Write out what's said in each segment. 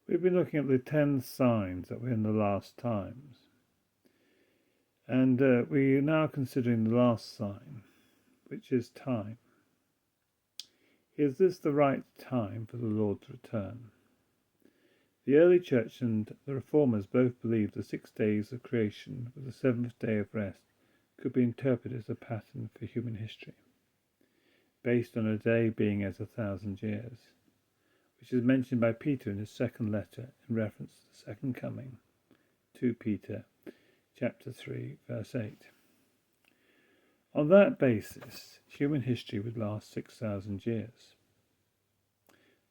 We've been looking at the 10 signs that were in the last times. And we are now considering the last sign, which is time. Is this the right time for the Lord to return? The early church and the reformers both believed the 6 days of creation with the 7th day of rest could be interpreted as a pattern for human history, based on a day being as 1,000 years, which is mentioned by Peter in his second letter in reference to the second coming, 2 Peter chapter 3, verse 8. On that basis, human history would last 6,000 years,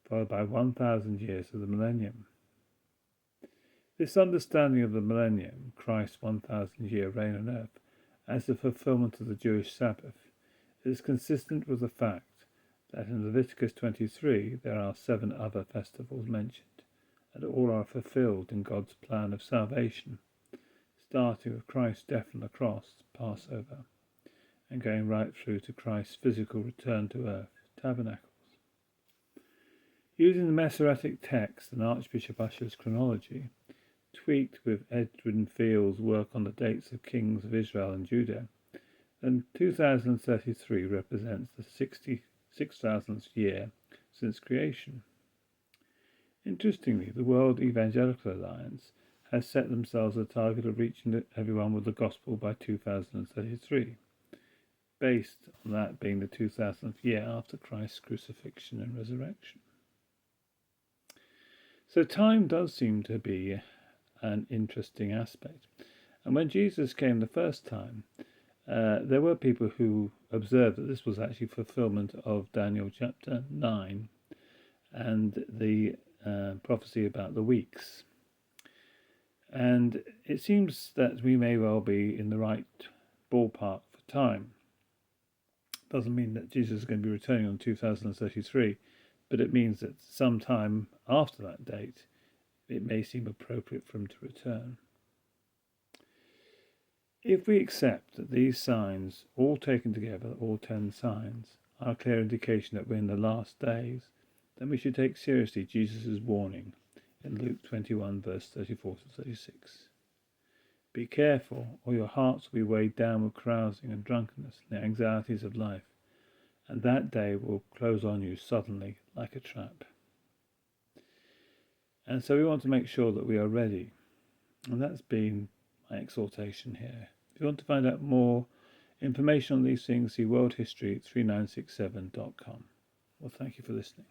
followed by 1,000 years of the millennium. This understanding of the millennium, Christ's 1,000-year reign on earth, as the fulfillment of the Jewish Sabbath, is consistent with the fact that in Leviticus 23 there are 7 other festivals mentioned, and all are fulfilled in God's plan of salvation, starting with Christ's death on the cross, Passover, and going right through to Christ's physical return to earth, Tabernacles. Using the Masoretic text and Archbishop Usher's chronology, tweaked with Edwin Field's work on the dates of kings of Israel and Judah, then 2033 represents the 66,000th year since creation. Interestingly, the World Evangelical Alliance has set themselves a target of reaching everyone with the gospel by 2033, based on that being the 2000th year after Christ's crucifixion and resurrection. So time does seem to be an interesting aspect. And when Jesus came the first time, there were people who observed that this was actually fulfillment of Daniel chapter 9 and the prophecy about the weeks. And it seems that we may well be in the right ballpark for time. Doesn't mean that Jesus is going to be returning on 2033, but it means that sometime after that date, it may seem appropriate for him to return. If we accept that these signs, all taken together, all 10 signs, are a clear indication that we're in the last days, then we should take seriously Jesus' warning in Luke 21, verse 34 to 36. Be careful, or your hearts will be weighed down with carousing and drunkenness and the anxieties of life, and that day will close on you suddenly like a trap. And so we want to make sure that we are ready. And that's been my exhortation here. If you want to find out more information on these things, see worldhistory3967.com. Well, thank you for listening.